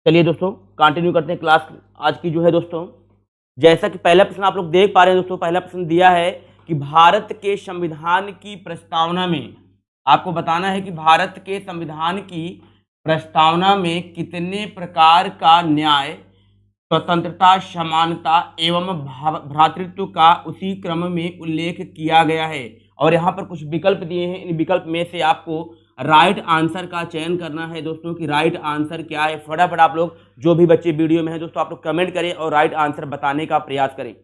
चलिए दोस्तों कंटिन्यू करते हैं क्लास आज की जो है दोस्तों। जैसा कि पहला प्रश्न आप लोग देख पा रहे हैं दोस्तों, पहला प्रश्न दिया है कि भारत के संविधान की प्रस्तावना में आपको बताना है कि भारत के संविधान की प्रस्तावना में कितने प्रकार का न्याय, स्वतंत्रता, समानता एवं भ्रातृत्व का उसी क्रम में उल्लेख किया गया है। और यहाँ पर कुछ विकल्प दिए हैं, इन विकल्प में से आपको राइट आंसर का चयन करना है दोस्तों कि राइट आंसर क्या है। फटाफट आप लोग जो भी बच्चे वीडियो में हैं दोस्तों आप लोग कमेंट करें और राइट आंसर बताने का प्रयास करें।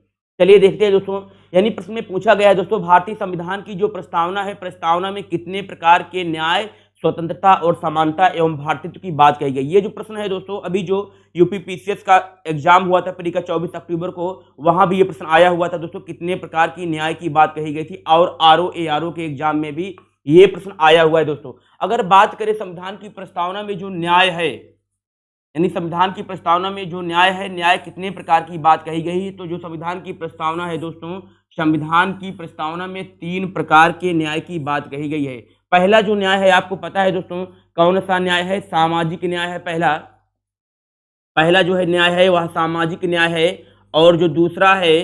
चलिए देखते हैं दोस्तों, यानी प्रश्न में पूछा गया है दोस्तों भारतीय संविधान की जो प्रस्तावना है, प्रस्तावना में कितने प्रकार के न्याय, स्वतंत्रता और समानता एवं भ्रातृत्व की बात कही गई। ये जो प्रश्न है दोस्तों, अभी जो यूपीपीसीएस का एग्जाम हुआ था परीक्षा 24 अक्टूबर को, वहां भी ये प्रश्न आया हुआ था दोस्तों, कितने प्रकार की न्याय की बात कही गई थी। और आरओ के एग्जाम में भी ये प्रश्न आया हुआ है दोस्तों। अगर बात करें संविधान की प्रस्तावना में जो न्याय है, यानी संविधान की प्रस्तावना में जो न्याय है, न्याय कितने प्रकार की बात कही गई है, तो जो संविधान की प्रस्तावना है दोस्तों, संविधान की प्रस्तावना में 3 प्रकार के न्याय की बात कही गई है। पहला जो न्याय है आपको पता है दोस्तों कौन सा न्याय है, सामाजिक न्याय है। पहला जो है न्याय है वह सामाजिक न्याय है, और जो दूसरा है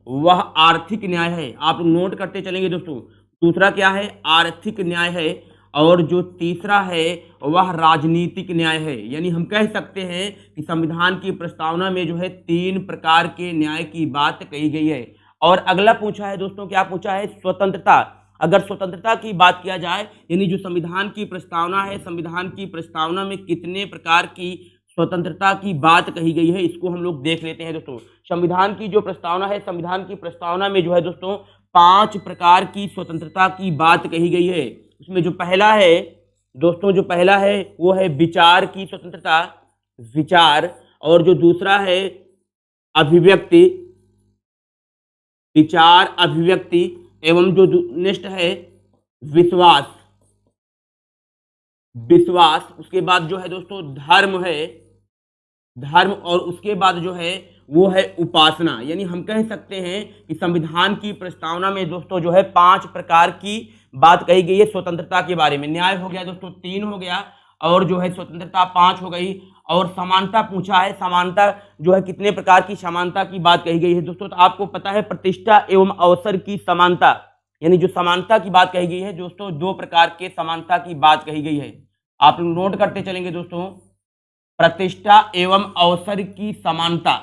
वह आर्थिक न्याय है। आप नोट करते चलेंगे दोस्तों, दूसरा क्या है, आर्थिक न्याय है, और जो तीसरा है वह राजनीतिक न्याय है। यानी हम कह सकते हैं कि संविधान की प्रस्तावना में जो है 3 प्रकार के न्याय की बात कही गई है। और अगला पूछा है दोस्तों, क्या पूछा है, स्वतंत्रता। अगर स्वतंत्रता की बात किया जाए, यानी जो संविधान की प्रस्तावना है, संविधान की प्रस्तावना में कितने प्रकार की स्वतंत्रता की बात कही गई है, इसको हम लोग देख लेते हैं दोस्तों। संविधान की जो प्रस्तावना है, संविधान की प्रस्तावना में जो है दोस्तों 5 प्रकार की स्वतंत्रता की बात कही गई है। उसमें जो पहला है दोस्तों, जो पहला है वो है विचार की स्वतंत्रता, विचार। और जो दूसरा है अभिव्यक्ति, विचार, अभिव्यक्ति। एवं जो नेक्स्ट है विश्वास, विश्वास। उसके बाद जो है दोस्तों धर्म है, धर्म। और उसके बाद जो है वो है उपासना। यानी हम कह सकते हैं कि संविधान की प्रस्तावना में दोस्तों जो है 5 प्रकार की बात कही गई है स्वतंत्रता के बारे में। न्याय हो गया दोस्तों 3 हो गया, और जो है स्वतंत्रता 5 हो गई, और समानता पूछा है। समानता जो है कितने प्रकार की समानता की बात कही गई है दोस्तों, तो आपको पता है प्रतिष्ठा एवं अवसर की समानता। यानी जो समानता की बात कही गई है दोस्तों, 2 प्रकार के समानता की बात कही गई है। आप लोग नोट करते चलेंगे दोस्तों, प्रतिष्ठा एवं अवसर की समानता,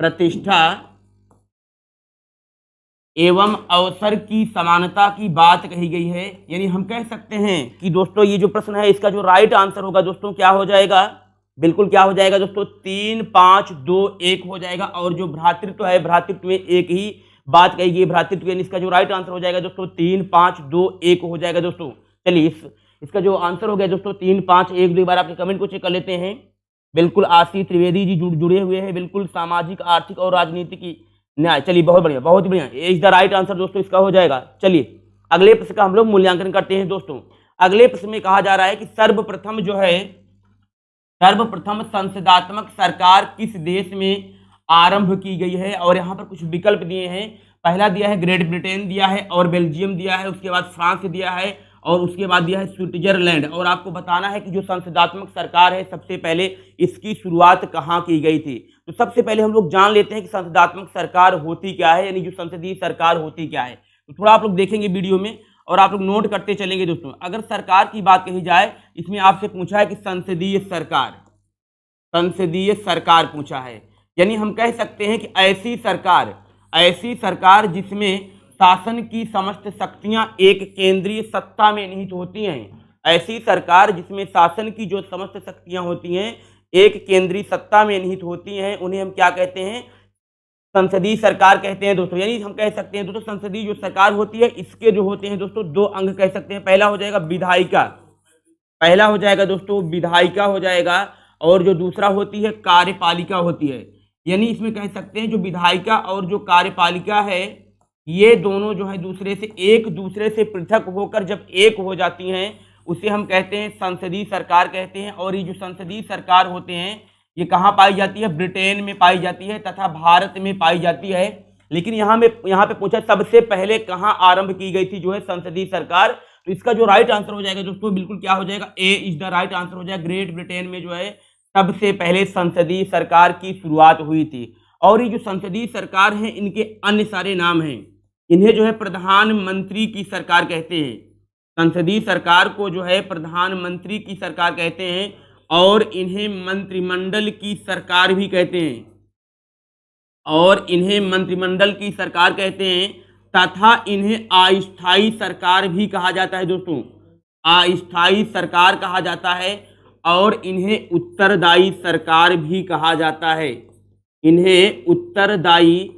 प्रतिष्ठा एवं अवसर की समानता की बात कही गई है। यानी हम कह सकते हैं कि दोस्तों ये जो प्रश्न है इसका जो राइट आंसर होगा दोस्तों क्या हो जाएगा, बिल्कुल क्या हो जाएगा दोस्तों, 3, 5, 2, 1 हो जाएगा। और जो भ्रातृत्व है, भ्रातृत्व में एक ही बात कही गई, भ्रातृत्व। यानी इसका जो राइट आंसर हो जाएगा दोस्तों 3, 5, 2, 1 हो जाएगा दोस्तों। चलिए इसका जो आंसर हो गया दोस्तों 3, 5, 1, 2 बार आपके कमेंट को चेक कर लेते हैं। बिल्कुल आशीष त्रिवेदी जी जुड़े हुए हैं, बिल्कुल सामाजिक, आर्थिक और राजनीतिक न्याय। चलिए बहुत बढ़िया, बहुत ही बढ़िया, ये इज द राइट आंसर दोस्तों इसका हो जाएगा। चलिए अगले प्रश्न का हम लोग मूल्यांकन करते हैं दोस्तों। अगले प्रश्न में कहा जा रहा है कि सर्वप्रथम जो है, सर्वप्रथम संसदात्मक सरकार किस देश में आरंभ की गई है। और यहाँ पर कुछ विकल्प दिए हैं। पहला दिया है ग्रेट ब्रिटेन दिया है, और बेल्जियम दिया है, उसके बाद फ्रांस दिया है, और उसके बाद दिया है स्विट्जरलैंड। और आपको बताना है कि जो संसदात्मक सरकार है सबसे पहले इसकी शुरुआत कहाँ की गई थी। तो सबसे पहले हम लोग जान लेते हैं कि संसदात्मक सरकार होती क्या है, यानी जो संसदीय सरकार होती क्या है। तो थोड़ा आप लोग देखेंगे वीडियो में और आप लोग नोट करते चलेंगे दोस्तों। अगर सरकार की बात कही जाए, इसमें आपसे पूछा है कि संसदीय सरकार, संसदीय सरकार पूछा है। यानी हम कह सकते हैं कि ऐसी सरकार जिसमें शासन की समस्त शक्तियां एक केंद्रीय सत्ता में निहित होती हैं। ऐसी सरकार जिसमें शासन की जो समस्त शक्तियां होती हैं एक केंद्रीय सत्ता में निहित होती हैं, उन्हें हम क्या कहते हैं, संसदीय सरकार कहते हैं दोस्तों। यानी हम कह सकते हैं दोस्तों संसदीय जो सरकार होती है इसके जो होते हैं दोस्तों 2 अंग कह सकते हैं। पहला हो जाएगा विधायिका, पहला हो जाएगा दोस्तों विधायिका हो जाएगा, और जो दूसरा होती है कार्यपालिका होती है। यानी इसमें कह सकते हैं जो विधायिका और जो कार्यपालिका है ये दोनों जो है एक दूसरे से पृथक होकर जब एक हो जाती हैं उसे हम कहते हैं संसदीय सरकार कहते हैं। और ये जो संसदीय सरकार होते हैं ये कहाँ पाई जाती है, ब्रिटेन में पाई जाती है तथा भारत में पाई जाती है। लेकिन यहाँ पे पूछा सबसे पहले कहाँ आरंभ की गई थी जो है संसदीय सरकार। तो इसका जो राइट आंसर हो जाएगा दोस्तों बिल्कुल क्या हो जाएगा, ए इज द राइट आंसर हो जाएगा। ग्रेट ब्रिटेन में जो है तब से पहले संसदीय सरकार की शुरुआत हुई थी। और ये जो संसदीय सरकार है इनके अन्य सारे नाम हैं। इन्हें जो है प्रधानमंत्री की सरकार कहते हैं। संसदीय सरकार को जो है प्रधानमंत्री की सरकार कहते हैं और इन्हें मंत्रिमंडल की सरकार भी कहते हैं। और इन्हें मंत्रिमंडल की सरकार कहते हैं तथा इन्हें अस्थायी सरकार भी कहा जाता है दोस्तों। अस्थायी सरकार कहा जाता है और इन्हें उत्तरदायी सरकार भी कहा जाता है। इन्हें उत्तरदायी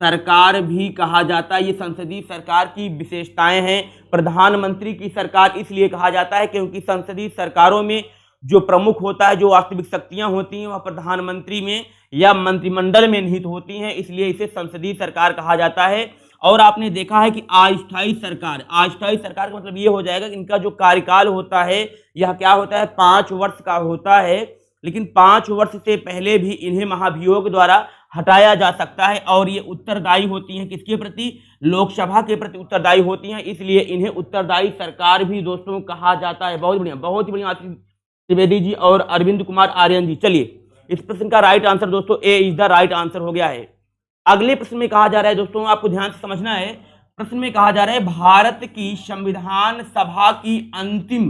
सरकार भी कहा जाता है। ये संसदीय सरकार की विशेषताएं हैं। प्रधानमंत्री की सरकार इसलिए कहा जाता है क्योंकि संसदीय सरकारों में जो प्रमुख होता है, जो वास्तविक शक्तियां होती हैं, वह प्रधानमंत्री में या मंत्रिमंडल में निहित होती हैं, इसलिए इसे संसदीय सरकार कहा जाता है। और आपने देखा है कि अस्थायी सरकार, अस्थायी सरकार का मतलब ये हो जाएगा कि इनका जो कार्यकाल होता है यह क्या होता है, 5 वर्ष का होता है। लेकिन 5 वर्ष से पहले भी इन्हें महाभियोग द्वारा हटाया जा सकता है और ये उत्तरदायी होती हैं किसके प्रति, लोकसभा के प्रति उत्तरदायी होती हैं, इसलिए इन्हें उत्तरदायी सरकार भी दोस्तों कहा जाता है। बहुत बढ़िया, बहुत ही बढ़िया आशीष त्रिवेदी जी और अरविंद कुमार आर्यन जी। चलिए, इस प्रश्न का राइट आंसर दोस्तों ए इज द राइट आंसर हो गया है। अगले प्रश्न में कहा जा रहा है दोस्तों, आपको ध्यान से समझना है। प्रश्न में कहा जा रहा है भारत की संविधान सभा की अंतिम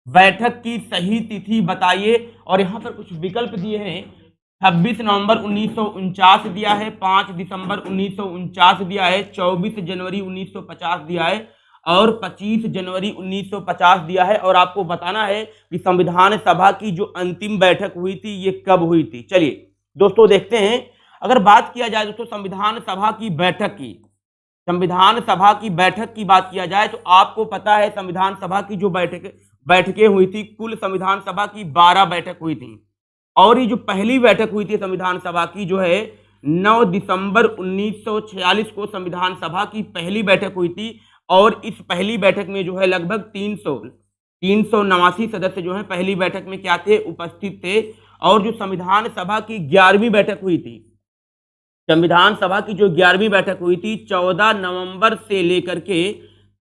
बैठक की सही तिथि बताइए। और यहाँ पर कुछ विकल्प दिए हैं। 26 नवंबर 1949 दिया है, 5 दिसंबर 1949 दिया है, 24 जनवरी 1950 दिया है और 25 जनवरी 1950 दिया है। और आपको बताना है कि संविधान सभा की जो अंतिम बैठक हुई थी ये कब हुई थी। चलिए दोस्तों देखते हैं। अगर बात किया जाए दोस्तों संविधान सभा की बैठक की, संविधान सभा की बैठक की बात किया जाए तो आपको पता है संविधान सभा की जो बैठकें हुई थी, कुल संविधान सभा की 12 बैठक हुई थी। और ये जो पहली बैठक हुई थी संविधान सभा की जो है 9 दिसंबर 1946 को संविधान सभा की पहली बैठक हुई थी। और इस पहली बैठक में जो है लगभग 389 सदस्य जो है पहली बैठक में क्या थे, उपस्थित थे। और जो संविधान सभा की 11वीं बैठक हुई थी, संविधान सभा की जो 11वीं बैठक हुई थी 14 नवंबर से लेकर के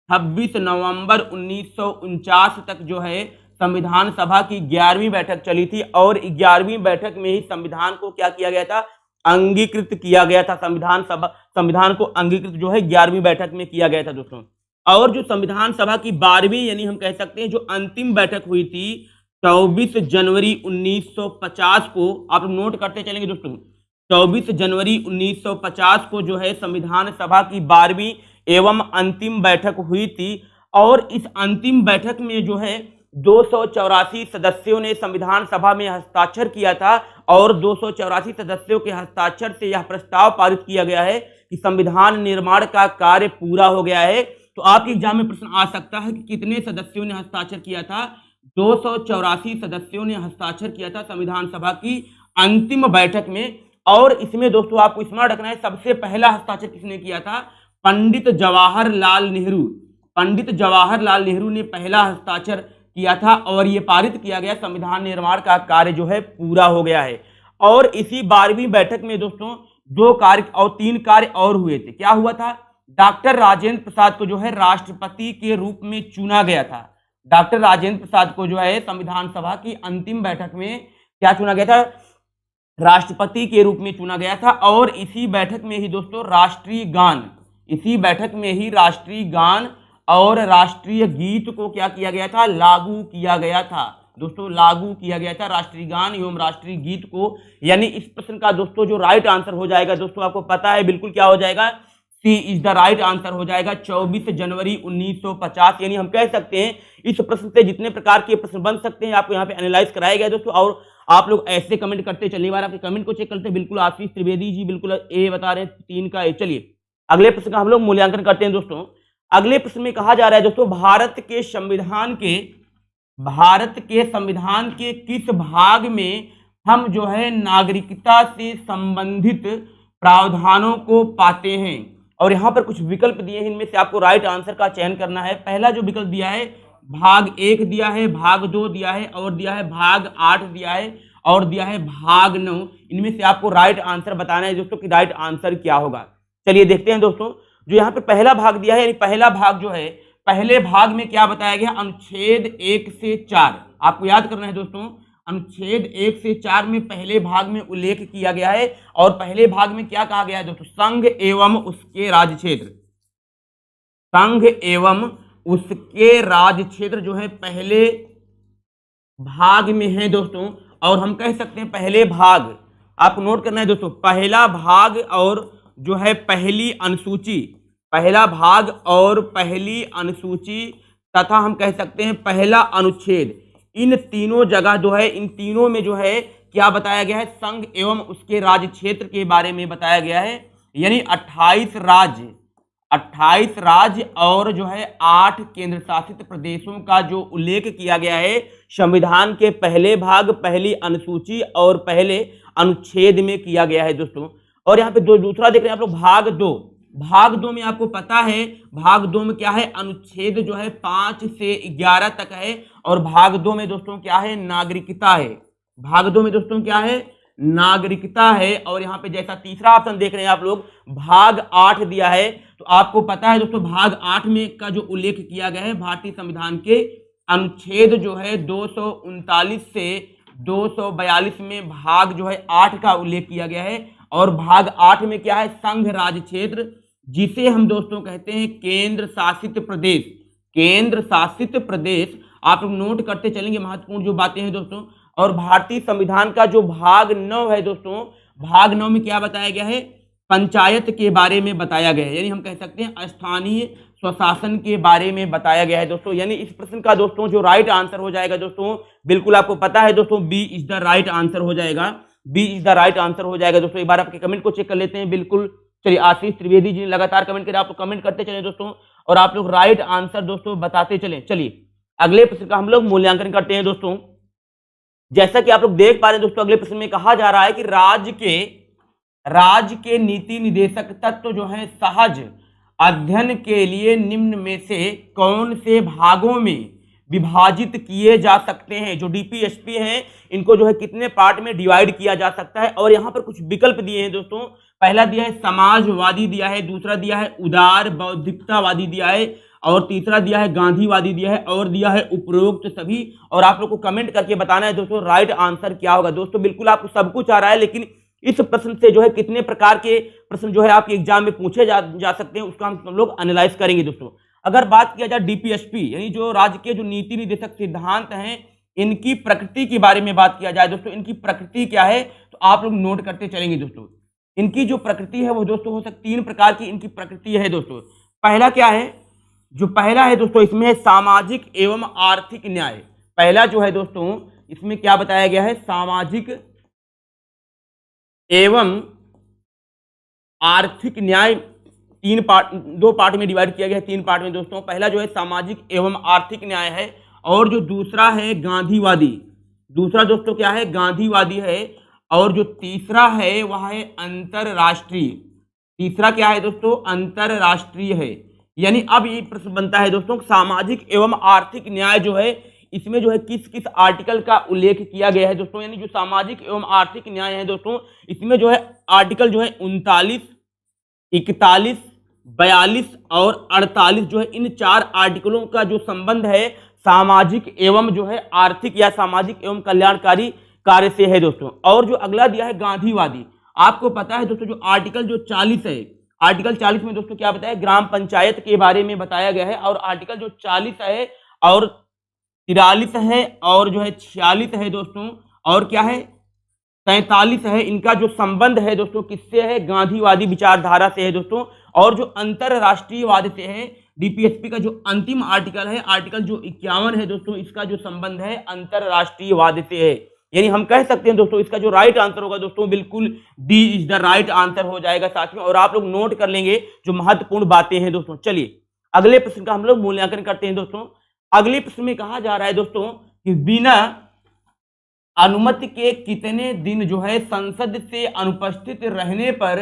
26 नवंबर 1949 तक जो है संविधान सभा की 11वीं बैठक चली थी। और 11वीं बैठक में ही संविधान को क्या किया गया था, अंगीकृत किया गया था। संविधान को अंगीकृत जो है 11वीं बैठक में किया गया था दोस्तों। और जो संविधान सभा की 12वीं यानी हम कह सकते हैं जो अंतिम बैठक हुई थी 24 जनवरी 1950 को, आप नोट करते चलेंगे दोस्तों, 24 जनवरी 1950 को जो है संविधान सभा की 12वीं एवं अंतिम बैठक हुई थी। और इस अंतिम बैठक में जो है 284 सदस्यों ने संविधान सभा में हस्ताक्षर किया था। और 284 सदस्यों के हस्ताक्षर से यह प्रस्ताव पारित किया गया है कि संविधान निर्माण का कार्य पूरा हो गया है। तो आपके एग्जाम में प्रश्न आ सकता है कि कितने सदस्यों ने हस्ताक्षर किया था, 284 सदस्यों ने हस्ताक्षर किया था संविधान सभा की अंतिम बैठक में। और इसमें दोस्तों आपको स्मार्ट रखना है, सबसे पहला हस्ताक्षर किसने किया था, पंडित जवाहरलाल नेहरू। पंडित जवाहरलाल नेहरू ने पहला हस्ताक्षर किया था और ये पारित किया गया, संविधान निर्माण का कार्य जो है पूरा हो गया है। और इसी 12वीं बैठक में दोस्तों 2 कार्य और 3 कार्य और हुए थे। क्या हुआ था, डॉक्टर राजेंद्र प्रसाद को जो है राष्ट्रपति के रूप में चुना गया था। डॉक्टर राजेंद्र प्रसाद को जो है संविधान सभा की अंतिम बैठक में क्या चुना गया था, राष्ट्रपति के रूप में चुना गया था। और इसी बैठक में ही दोस्तों राष्ट्रीय गान, इसी बैठक में ही राष्ट्रीय गान और राष्ट्रीय गीत को क्या किया गया था, लागू किया गया था दोस्तों, लागू किया गया था राष्ट्रीय गान एवं राष्ट्रीय गीत को। यानी इस प्रश्न का दोस्तों जो राइट आंसर हो जाएगा दोस्तों आपको पता है बिल्कुल क्या हो जाएगा, सी इज द राइट आंसर हो जाएगा 24 जनवरी 1950। यानी हम कह सकते हैं इस प्रश्न से जितने प्रकार के प्रश्न बन सकते हैं आपको यहाँ पे एनालाइज कराया गया दोस्तों। और आप लोग ऐसे कमेंट करते चलिए, बार आपके कमेंट को चेक करते हैं। बिल्कुल आशीष त्रिवेदी जी बिल्कुल ए बता रहे हैं, 3 का ए। चलिए अगले प्रश्न का हम लोग मूल्यांकन करते हैं दोस्तों। अगले प्रश्न में कहा जा रहा है दोस्तों भारत के संविधान के किस भाग में हम जो है नागरिकता से संबंधित प्रावधानों को पाते हैं। और यहाँ पर कुछ विकल्प दिए हैं, इनमें से आपको राइट आंसर का चयन करना है। पहला जो विकल्प दिया है भाग 1 दिया है, भाग 2 दिया है और दिया है भाग 8 दिया है और दिया है भाग 9। इनमें से आपको राइट आंसर बताना है दोस्तों कि राइट आंसर क्या होगा। चलिए देखते हैं दोस्तों, जो यहाँ पे पहला भाग दिया है, यानी पहला भाग जो है, पहले भाग में क्या बताया गया, अनुच्छेद 1 से 4। आपको याद करना है दोस्तों, अनुच्छेद 1 से 4 में पहले भाग में उल्लेख किया गया है। और पहले भाग में क्या कहा गया है दोस्तों? संघ एवं उसके राज्य क्षेत्र, संघ एवं उसके राज्य क्षेत्र जो है पहले भाग में है दोस्तों। और हम कह सकते हैं पहले भाग, आपको नोट करना है दोस्तों, पहला भाग और जो है पहली अनुसूची, पहला भाग और पहली अनुसूची तथा हम कह सकते हैं पहला अनुच्छेद, इन तीनों जगह जो है, इन तीनों में जो है क्या बताया गया है? संघ एवं उसके राज्य क्षेत्र के बारे में बताया गया है। यानी 28 राज्य, 28 राज्य और जो है 8 केंद्र शासित प्रदेशों का जो उल्लेख किया गया है संविधान के पहले भाग, पहली अनुसूची और पहले अनुच्छेद में किया गया है दोस्तों। और यहाँ पे दूसरा देख रहे हैं आप लोग, भाग 2। भाग 2 में आपको पता है, भाग 2 में क्या है? अनुच्छेद जो है 5 से 11 तक है। और भाग 2 में दोस्तों क्या है? नागरिकता है। भाग 2 में दोस्तों क्या है? नागरिकता है। और यहाँ पे जैसा तीसरा ऑप्शन देख रहे हैं आप लोग, भाग 8 दिया है। तो आपको पता है दोस्तों भाग 8 में का जो उल्लेख किया गया है भारतीय संविधान के अनुच्छेद जो है 239 से 242 में भाग जो है 8 का उल्लेख किया गया है। और भाग 8 में क्या है? संघ राज्य क्षेत्र, जिसे हम दोस्तों कहते हैं केंद्र शासित प्रदेश। केंद्र शासित प्रदेश आप लोग नोट करते चलेंगे, महत्वपूर्ण जो बातें हैं दोस्तों। और भारतीय संविधान का जो भाग 9 है दोस्तों, भाग 9 में क्या बताया गया है? पंचायत के बारे में बताया गया है। यानी हम कह सकते हैं स्थानीय स्वशासन के बारे में बताया गया है दोस्तों। यानी इस प्रश्न का दोस्तों जो राइट आंसर हो जाएगा दोस्तों, बिल्कुल आपको पता है दोस्तों, B is the right answer हो जाएगा। B is the right answer हो जाएगा दोस्तों। एक बार आपके कमेंट को चेक कर लेते हैं। बिल्कुल, चलिए आशीष त्रिवेदी जी ने लगातार कमेंट करे, आप लोग कमेंट करते चले दोस्तों और आप लोग राइट आंसर दोस्तों बताते चले। चलिए अगले प्रश्न का हम लोग मूल्यांकन करते हैं दोस्तों। जैसा कि आप लोग देख पा रहे हैं दोस्तों, अगले प्रश्न में कहा जा रहा है कि राज्य के नीति निदेशक तत्व जो है सहज अध्ययन के लिए निम्न में से कौन से भागों में विभाजित किए जा सकते हैं? जो डीपीएसपी हैं इनको जो है कितने पार्ट में डिवाइड किया जा सकता है? और यहाँ पर कुछ विकल्प दिए हैं दोस्तों। पहला दिया है समाजवादी दिया है, दूसरा दिया है उदार बौद्धिकतावादी दिया है, और तीसरा दिया है गांधीवादी दिया है, और दिया है उपरोक्त सभी। और आप लोग को कमेंट करके बताना है दोस्तों राइट आंसर क्या होगा। दोस्तों बिल्कुल आपको सब कुछ आ रहा है, लेकिन इस प्रश्न से जो है कितने प्रकार के प्रश्न जो है आपके एग्जाम में पूछे जा सकते हैं उसका हम लोग एनालाइज करेंगे दोस्तों। अगर बात किया जाए डीपीएसपी यानी जो राज्य के जो नीति निदेशक सिद्धांत हैं, इनकी प्रकृति के बारे में बात किया जाए दोस्तों, इनकी प्रकृति क्या है तो आप लोग नोट करते चलेंगे दोस्तों। इनकी जो प्रकृति है वो दोस्तों हो सकती 3 प्रकार की इनकी प्रकृति है दोस्तों। पहला क्या है? जो पहला है दोस्तों इसमें है सामाजिक एवं आर्थिक न्याय। पहला जो है दोस्तों इसमें क्या बताया गया है? सामाजिक एवं आर्थिक न्याय। 2 पार्ट में डिवाइड किया गया है, 3 पार्ट में दोस्तों। पहला जो है सामाजिक एवं आर्थिक न्याय है, और जो दूसरा है गांधीवादी। दूसरा दोस्तों क्या है? गांधीवादी है। और जो तीसरा है वह है अंतरराष्ट्रीय। तीसरा क्या है दोस्तों? अंतरराष्ट्रीय है। यानी अब ये प्रश्न बनता है दोस्तों सामाजिक एवं आर्थिक न्याय जो है इसमें जो है किस किस आर्टिकल का उल्लेख किया गया है दोस्तों। यानी जो सामाजिक एवं आर्थिक न्याय है दोस्तों इसमें जो है आर्टिकल जो है 39, 41, 42 और 48 जो है इन 4 आर्टिकलों का जो संबंध है सामाजिक एवं जो है आर्थिक या सामाजिक एवं कल्याणकारी कार्य से है दोस्तों। और जो अगला दिया है गांधीवादी। आपको पता है दोस्तों जो आर्टिकल जो 40 है, आर्टिकल 40 में दोस्तों क्या बताया? ग्राम पंचायत के बारे में बताया गया है। और आर्टिकल जो 40 है और 43 है और जो है 46 है दोस्तों, और क्या है 43 है, इनका जो संबंध है दोस्तों किससे है? गांधीवादी विचारधारा से है दोस्तों। और जो अंतरराष्ट्रीयवाद से है, डीपीएसपी का जो अंतिम आर्टिकल है, आर्टिकल जो 51 है दोस्तों, इसका जो संबंध है अंतरराष्ट्रीयवाद से है। यानी हम कह सकते हैं दोस्तों इसका जो राइट आंसर होगा दोस्तों बिल्कुल D is the right answer हो जाएगा साथियों। और आप लोग नोट कर लेंगे जो महत्वपूर्ण बातें हैं दोस्तों। चलिए अगले प्रश्न का हम लोग मूल्यांकन करते हैं दोस्तों। अगले प्रश्न में कहा जा रहा है दोस्तों कि बिना अनुमति के कितने दिन जो है संसद से अनुपस्थित रहने पर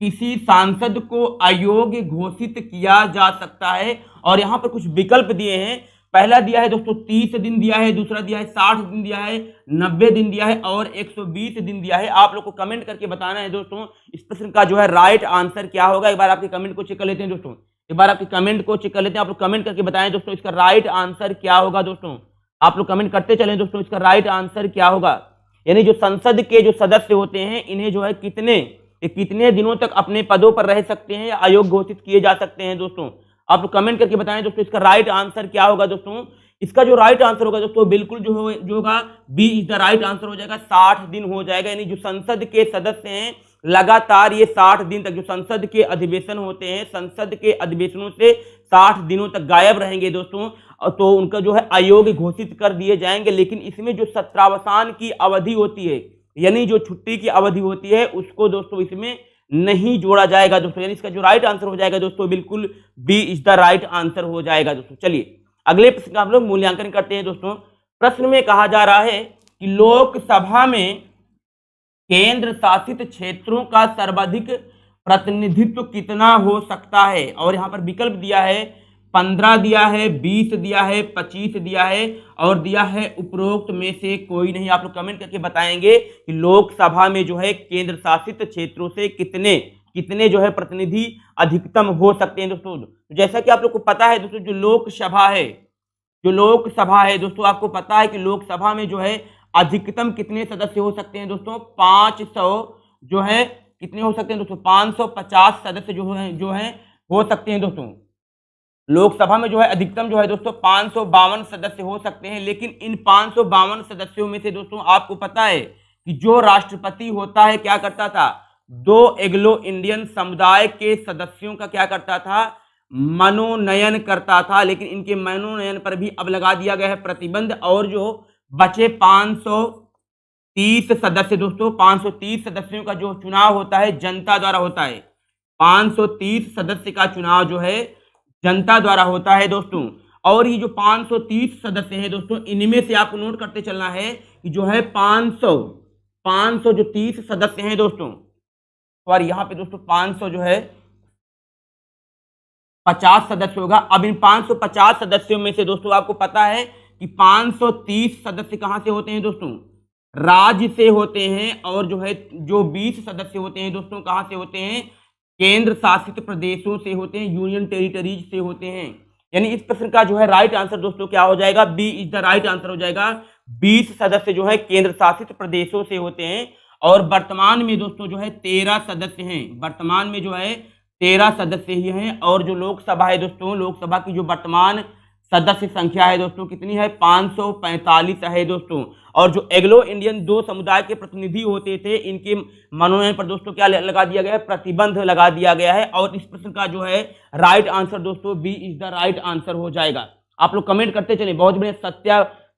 किसी सांसद को अयोग्य घोषित किया जा सकता है? और यहाँ पर कुछ विकल्प दिए हैं। पहला दिया है दोस्तों 30 दिन दिया है, दूसरा दिया है 60 दिन दिया है, 90 दिन दिया है और 120 दिन दिया है। आप लोग को कमेंट करके बताना है दोस्तों इस प्रश्न का जो है राइट आंसर क्या होगा। एक बार आपके कमेंट को चेक कर लेते हैं दोस्तों, एक बार आपके कमेंट को चेक कर लेते हैं। आप लोग कमेंट करके बताएं दोस्तों इसका राइट आंसर क्या होगा दोस्तों। आप लोग कमेंट करते चलें दोस्तों, इसका राइट आंसर क्या होगा। यानी जो संसद के जो सदस्य होते हैं इन्हें जो है कितने दिनों तक अपने पदों पर रह सकते हैं या अयोग्य घोषित किए जा सकते हैं दोस्तों। आप लोग कमेंट करके बताएं दोस्तों इसका राइट आंसर क्या होगा दोस्तों। इसका जो राइट आंसर होगा दोस्तों बिल्कुल जो होगा B is the right answer हो जाएगा, 60 दिन हो जाएगा। यानी जो संसद के सदस्य हैं लगातार ये 60 दिन तक जो संसद के अधिवेशन होते हैं, संसद के अधिवेशनों से 60 दिनों तक गायब रहेंगे दोस्तों, तो उनका जो है अयोग्य घोषित कर दिए जाएंगे। लेकिन इसमें जो सत्रावसान की अवधि होती है यानी जो छुट्टी की अवधि होती है उसको दोस्तों इसमें नहीं जोड़ा जाएगा दोस्तों। यानी इसका जो राइट आंसर हो जाएगा दोस्तों बिल्कुल B is the right answer हो जाएगा दोस्तों। चलिए अगले प्रश्न का हम लोग मूल्यांकन करते हैं दोस्तों। प्रश्न में कहा जा रहा है कि लोकसभा में केंद्र शासित क्षेत्रों का सर्वाधिक प्रतिनिधित्व कितना हो सकता है, और यहाँ पर विकल्प दिया है 15 दिया है, 20 दिया है, 25 दिया है और दिया है उपरोक्त में से कोई नहीं। आप लोग कमेंट करके बताएंगे कि लोकसभा में जो है केंद्र शासित क्षेत्रों से कितने जो है प्रतिनिधि अधिकतम हो सकते हैं दोस्तों। जैसा कि आप लोग को पता है दोस्तों, जो लोकसभा है दोस्तों, आपको पता है कि लोकसभा में जो है अधिकतम कितने सदस्य हो सकते हैं दोस्तों, 500 जो है कितने हो सकते हैं दोस्तों, 550 सदस्य जो है हो सकते हैं दोस्तों। लोकसभा में जो है अधिकतम जो है दोस्तों 552 सदस्य हो सकते हैं। लेकिन इन 552 सदस्यों में से दोस्तों आपको पता है कि जो राष्ट्रपति होता है क्या करता था, 2 एंग्लो इंडियन समुदाय के सदस्यों का क्या करता था, मनोनयन करता था। लेकिन इनके मनोनयन पर भी अब लगा दिया गया है प्रतिबंध, और जो बचे 530 सदस्य दोस्तों, 530 सदस्यों का जो चुनाव होता है जनता द्वारा होता है। 530 सदस्य का चुनाव जो है जनता द्वारा होता है दोस्तों। और ये जो 530 सदस्य हैं दोस्तों, इनमें से आपको नोट करते चलना है कि जो है 500 जो 30 सदस्य हैं दोस्तों, और यहाँ पे दोस्तों 500 जो है 50 सदस्य होगा। अब इन 550 सदस्यों में से दोस्तों आपको पता है कि 530 सदस्य कहां से होते हैं दोस्तों, राज्य से होते हैं, और जो है जो 20 सदस्य होते हैं दोस्तों कहां से होते हैं, केंद्र शासित प्रदेशों से होते हैं, यूनियन टेरिटरीज से होते हैं। यानी इस प्रश्न का जो है राइट आंसर दोस्तों क्या हो जाएगा, B is the right answer हो जाएगा। 20 सदस्य जो है केंद्र शासित प्रदेशों से होते हैं, और वर्तमान में दोस्तों जो है 13 सदस्य हैं। वर्तमान में जो है 13 सदस्य ही हैं। और जो लोकसभा है दोस्तों, लोकसभा की जो वर्तमान सदस्य संख्या है दोस्तों कितनी है, 545 है दोस्तों। और जो एंग्लो इंडियन 2 समुदाय के प्रतिनिधि होते थे, इनके मनोनयन पर दोस्तों क्या लगा दिया गया है, प्रतिबंध लगा दिया गया है। और इस प्रश्न का जो है राइट आंसर दोस्तों B is the right answer हो जाएगा। आप लोग कमेंट करते चलिए। बहुत बढ़िया,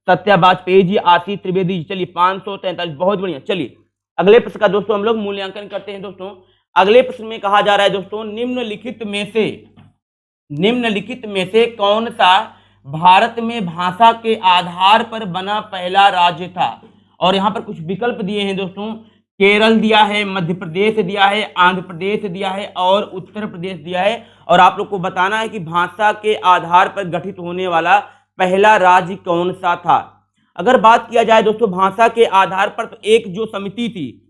सत्या वाजपेयी जी, आशीष त्रिवेदी जी, चलिए 543, बहुत बढ़िया। चलिए अगले प्रश्न का दोस्तों हम लोग मूल्यांकन करते हैं दोस्तों। अगले प्रश्न में कहा जा रहा है दोस्तों, निम्नलिखित में से कौन सा भारत में भाषा के आधार पर बना पहला राज्य था। और यहाँ पर कुछ विकल्प दिए हैं दोस्तों, केरल दिया है, मध्य प्रदेश दिया है, आंध्र प्रदेश दिया है और उत्तर प्रदेश दिया है। और आप लोग को बताना है कि भाषा के आधार पर गठित होने वाला पहला राज्य कौन सा था। अगर बात किया जाए दोस्तों भाषा के आधार पर, तो एक जो समिति थी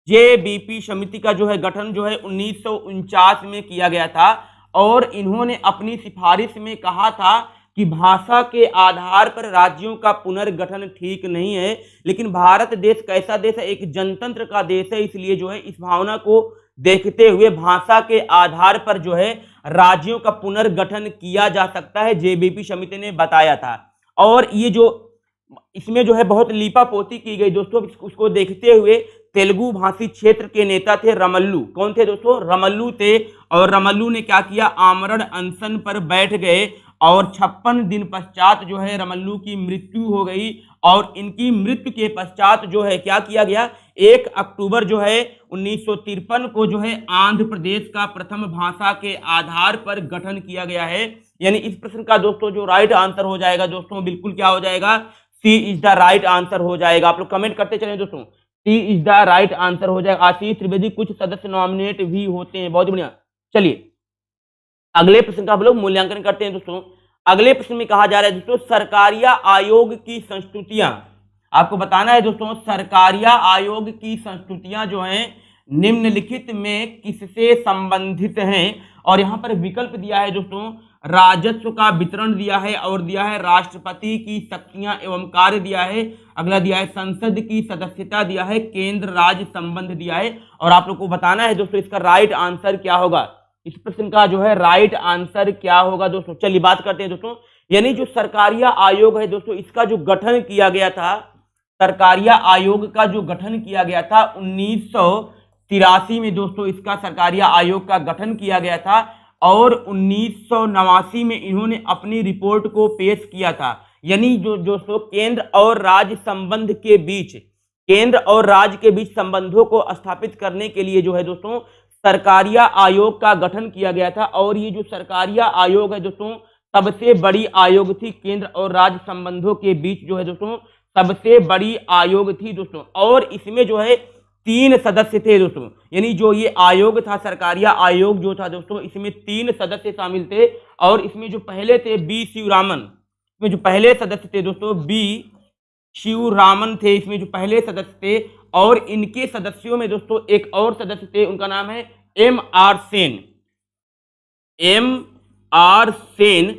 JBP समिति का जो है गठन जो है 1949 में किया गया था। और इन्होंने अपनी सिफारिश में कहा था कि भाषा के आधार पर राज्यों का पुनर्गठन ठीक नहीं है। लेकिन भारत देश कैसा देश है, एक जनतंत्र का देश है, इसलिए जो है इस भावना को देखते हुए भाषा के आधार पर जो है राज्यों का पुनर्गठन किया जा सकता है, JBP समिति ने बताया था। और ये जो इसमें जो है बहुत लीपापोती की गई दोस्तों, उसको देखते हुए तेलुगु भाषी क्षेत्र के नेता थे रमल्लू। कौन थे दोस्तों, रमल्लू थे। और रमल्लू ने क्या किया, आमरण अनशन पर बैठ गए, और 56 दिन पश्चात जो है रमल्लू की मृत्यु हो गई। और इनकी मृत्यु के पश्चात जो है क्या किया गया, 1 अक्टूबर जो है 1953 को जो है आंध्र प्रदेश का प्रथम भाषा के आधार पर गठन किया गया है। यानी इस प्रश्न का दोस्तों जो राइट आंसर हो जाएगा दोस्तों बिल्कुल क्या हो जाएगा, सी इज द राइट आंसर हो जाएगा। आप लोग कमेंट करते चले दोस्तों, सी इज द राइट आंसर हो जाएगा। आशीष त्रिवेदी, कुछ सदस्य नॉमिनेट भी होते हैं, बहुत बढ़िया। चलिए अगले प्रश्न का हम लोग मूल्यांकन करते हैं दोस्तों। अगले प्रश्न में कहा जा रहा है दोस्तों, सरकारिया आयोग की संस्तुतियां। आपको बताना है दोस्तों, सरकारिया आयोग की संस्तुतियां जो हैं निम्नलिखित में किससे संबंधित हैं? और यहाँ पर विकल्प दिया है दोस्तों, राजस्व का वितरण दिया है, और दिया है राष्ट्रपति की शक्तियां एवं कार्य दिया है, अगला दिया है संसद की सदस्यता दिया है, केंद्र राज्य संबंध दिया है। और आप लोग को बताना है दोस्तों इसका राइट आंसर क्या होगा। इस प्रश्न का जो है राइट आंसर क्या होगा दोस्तों, चलिए बात करते हैं दोस्तों। यानी जो सरकारिया आयोग है दोस्तों, इसका जो गठन किया गया था, सरकारिया आयोग का जो गठन किया गया था 1983 में दोस्तों, इसका सरकारिया आयोग का गठन किया गया था, और 1989 में इन्होंने अपनी रिपोर्ट को पेश किया था। यानी जो दोस्तों केंद्र और राज्य संबंध के बीच, केंद्र और राज्य के बीच संबंधों को स्थापित करने के लिए जो है दोस्तों सरकारिया आयोग का गठन किया गया था। और ये जो सरकारिया आयोग है दोस्तों सबसे बड़ी आयोग थी, केंद्र और राज्य संबंधों के बीच जो है दोस्तों सबसे बड़ी आयोग थी दोस्तों। और इसमें जो है 3 सदस्य थे दोस्तों। यानी जो ये आयोग था, सरकारिया आयोग जो था दोस्तों, इसमें 3 सदस्य शामिल थे। और इसमें जो पहले थे बी शिवरामन, इसमें जो पहले सदस्य थे दोस्तों बी शिवरामन थे, इसमें जो पहले सदस्य थे। और इनके सदस्यों में दोस्तों एक और सदस्य थे, उनका नाम है M.R. सेन। M.R. सेन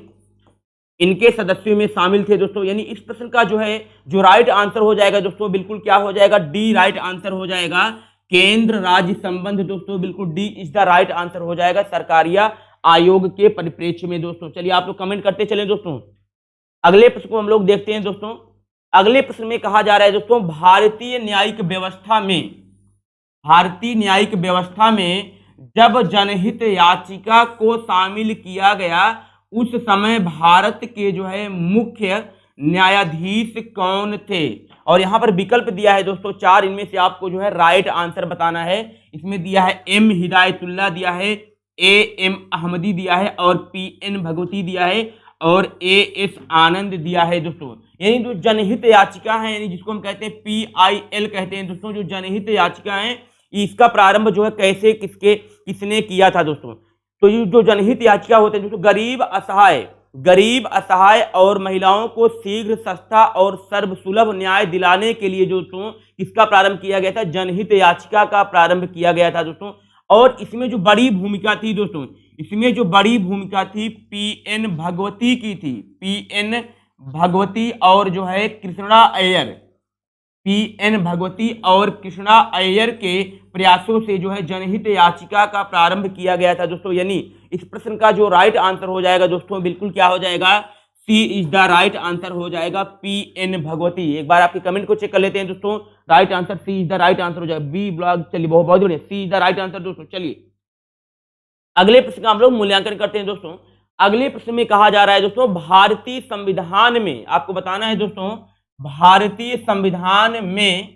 इनके सदस्यों में शामिल थे दोस्तों। यानी इस प्रश्न का जो है जो राइट आंसर हो जाएगा दोस्तों, बिल्कुल क्या हो जाएगा, डी राइट आंसर हो जाएगा। केंद्र राज्य संबंध दोस्तों बिल्कुल D is the right answer हो जाएगा सरकारिया आयोग के परिप्रेक्ष्य में दोस्तों। चलिए आप लोग कमेंट करते चले दोस्तों। अगले प्रश्न को हम लोग देखते हैं दोस्तों। अगले प्रश्न में कहा जा रहा है दोस्तों, भारतीय न्यायिक व्यवस्था में जब जनहित याचिका को शामिल किया गया उस समय भारत के जो है मुख्य न्यायाधीश कौन थे? और यहाँ पर विकल्प दिया है दोस्तों 4, इनमें से आपको जो है राइट आंसर बताना है। इसमें दिया है M. हिदायतुल्लाह दिया है, A.M. अहमदी दिया है, और P.N. भगवती दिया है, और A.S. आनंद दिया है दोस्तों। यानी जो जनहित याचिका है, यानी जिसको हम कहते हैं PIL कहते हैं दोस्तों, जो जनहित याचिका है इसका प्रारंभ जो है कैसे किसने किया था दोस्तों? तो ये जो जनहित याचिका होते हैं दोस्तों, गरीब असहाय और महिलाओं को शीघ्र, सस्ता और सर्वसुलभ न्याय दिलाने के लिए दोस्तों किसका प्रारंभ किया गया था? जनहित याचिका का प्रारंभ किया गया था दोस्तों। और इसमें जो बड़ी भूमिका थी दोस्तों, इसमें जो बड़ी भूमिका थी P.N. भगवती की थी, P.N. भगवती और जो है कृष्णा अय्यर, P.N. भगवती और कृष्णा अय्यर के प्रयासों से जो है जनहित याचिका का प्रारंभ किया गया था दोस्तों। यानी इस प्रश्न का जो राइट आंसर हो जाएगा दोस्तों, बिल्कुल क्या हो जाएगा, सी इज द राइट आंसर हो जाएगा, P.N. भगवती। एक बार आपके कमेंट को चेक कर लेते हैं दोस्तों, right answer C is the right answer हो जाएगा। बी ब्लॉग, चलिए बहुत बढ़िया, C is the right answer दोस्तों। चलिए अगले प्रश्न का हम लोग मूल्यांकन करते हैं दोस्तों। अगले प्रश्न में कहा जा रहा है दोस्तों, भारतीय संविधान में, आपको बताना है दोस्तों, भारतीय संविधान में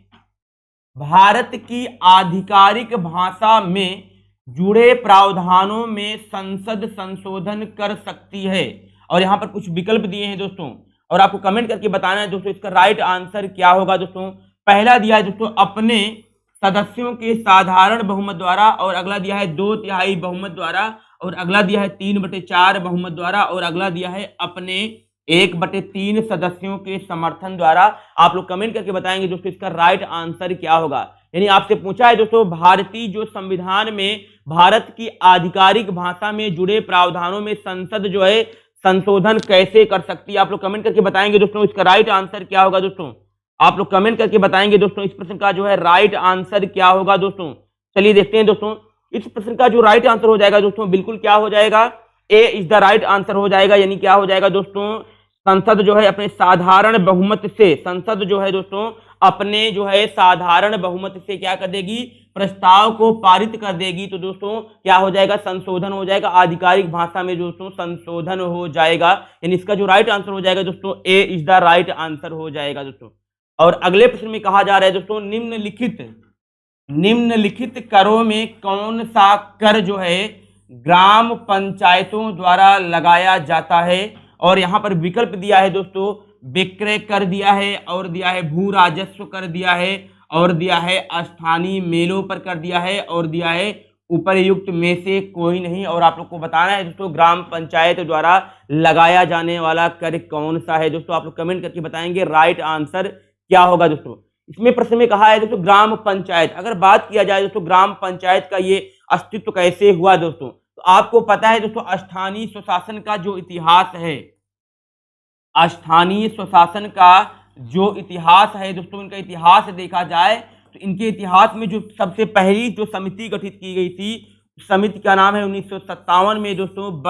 भारत की आधिकारिक भाषा में जुड़े प्रावधानों में संसद संशोधन कर सकती है। और यहाँ पर कुछ विकल्प दिए हैं दोस्तों, और आपको कमेंट करके बताना है दोस्तों इसका राइट आंसर क्या होगा दोस्तों। पहला दिया है दोस्तों अपने सदस्यों के साधारण बहुमत द्वारा, और अगला दिया है 2/3 बहुमत द्वारा, और अगला दिया है 3/4 बहुमत द्वारा, और अगला दिया है अपने 1/3 सदस्यों के समर्थन द्वारा। आप लोग कमेंट करके बताएंगे दोस्तों इसका राइट आंसर क्या होगा। यानी आपसे पूछा है दोस्तों, भारतीय जो संविधान में भारत की आधिकारिक भाषा में जुड़े प्रावधानों में संसद जो है संशोधन कैसे कर सकती है। आप लोग कमेंट करके बताएंगे दोस्तों इसका राइट आंसर क्या होगा दोस्तों। आप लोग कमेंट करके बताएंगे दोस्तों इस प्रश्न का जो है राइट आंसर क्या होगा दोस्तों। चलिए देखते हैं दोस्तों, इस प्रश्न का जो राइट आंसर हो जाएगा दोस्तों, बिल्कुल क्या हो जाएगा, ए इज द राइट आंसर हो जाएगा। यानी क्या हो जाएगा दोस्तों, संसद जो है अपने साधारण बहुमत से, संसद जो है दोस्तों अपने जो है साधारण बहुमत से क्या कर देगी, प्रस्ताव को पारित कर देगी। तो दोस्तों क्या हो जाएगा, संशोधन हो जाएगा, आधिकारिक भाषा में दोस्तों संशोधन हो जाएगा। यानी इसका जो राइट आंसर हो जाएगा दोस्तों, ए इज द राइट आंसर हो जाएगा दोस्तों। और अगले प्रश्न में कहा जा रहा है दोस्तों, निम्नलिखित करों में कौन सा कर जो है ग्राम पंचायतों द्वारा लगाया जाता है। और यहाँ पर विकल्प दिया है दोस्तों, विक्रय कर दिया है, और दिया है भू राजस्व कर दिया है, और दिया है स्थानीय मेलों पर कर दिया है, और दिया है उपर्युक्त में से कोई नहीं। और आप लोग को बताना है दोस्तों ग्राम पंचायत द्वारा लगाया जाने वाला कर कौन सा है दोस्तों। आप लोग कमेंट करके बताएंगे राइट आंसर क्या होगा दोस्तों। इसमें प्रश्न में कहा है दोस्तों ग्राम पंचायत। अगर बात किया जाए दोस्तों ग्राम पंचायत का ये अस्तित्व कैसे हुआ दोस्तों, तो आपको पता है दोस्तों स्थानीय स्वशासन का जो इतिहास है, स्थानीय स्वशासन का जो इतिहास है दोस्तों, इनका इतिहास देखा जाए तो इनके इतिहास में जो सबसे पहली जो समिति गठित की गई थी, समिति का नाम है 1957 में दोस्तों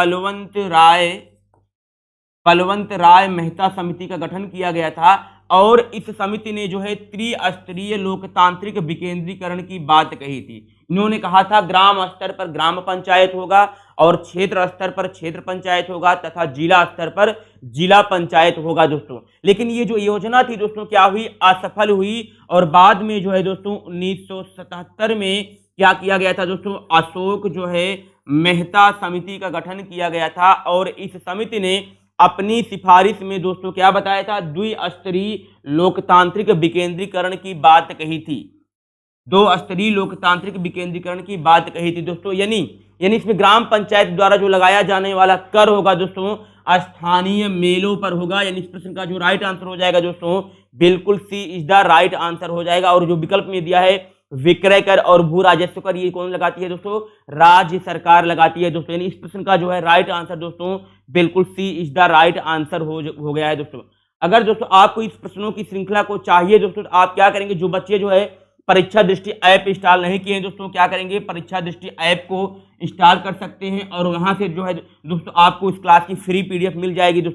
बलवंत राय मेहता समिति का गठन किया गया था। और इस समिति ने जो है त्रिस्तरीय लोकतांत्रिक विकेंद्रीकरण की बात कही थी। इन्होंने कहा था ग्राम स्तर पर ग्राम पंचायत होगा और क्षेत्र स्तर पर क्षेत्र पंचायत होगा तथा जिला स्तर पर जिला पंचायत होगा दोस्तों। लेकिन ये जो योजना थी दोस्तों क्या हुई, असफल हुई। और बाद में जो है दोस्तों 1977 में क्या किया गया था दोस्तों, अशोक जो है मेहता समिति का गठन किया गया था। और इस समिति ने अपनी सिफारिश में दोस्तों क्या बताया था, द्विस्तरीय लोकतांत्रिक विकेंद्रीकरण की बात कही थी, 2 स्तरीय लोकतांत्रिक विकेंद्रीकरण की बात कही थी दोस्तों। यानी इसमें ग्राम पंचायत द्वारा जो लगाया जाने वाला कर होगा दोस्तों स्थानीय मेलों पर होगा। यानी इस प्रश्न का जो राइट आंसर हो जाएगा दोस्तों बिल्कुल सी इज द राइट आंसर हो जाएगा। और जो विकल्प में दिया है विक्रय कर और भू राजस्व कर, ये कौन लगाती है दोस्तों, राज्य सरकार लगाती है दोस्तों। यानी इस प्रश्न का जो है राइट आंसर दोस्तों बिल्कुल सी इज द राइट आंसर हो गया है दोस्तों। अगर दोस्तों आपको इस प्रश्नों की श्रृंखला को चाहिए दोस्तों, तो आप क्या करेंगे, जो बच्चे जो है परीक्षा दृष्टि ऐप इंस्टॉल नहीं किए हैं दोस्तों, क्या करेंगे, परीक्षा दृष्टि ऐप को इंस्टॉल कर सकते हैं और वहां से जो है दोस्तों आपको इस क्लास की फ्री PDF मिल जाएगी दोस्तों।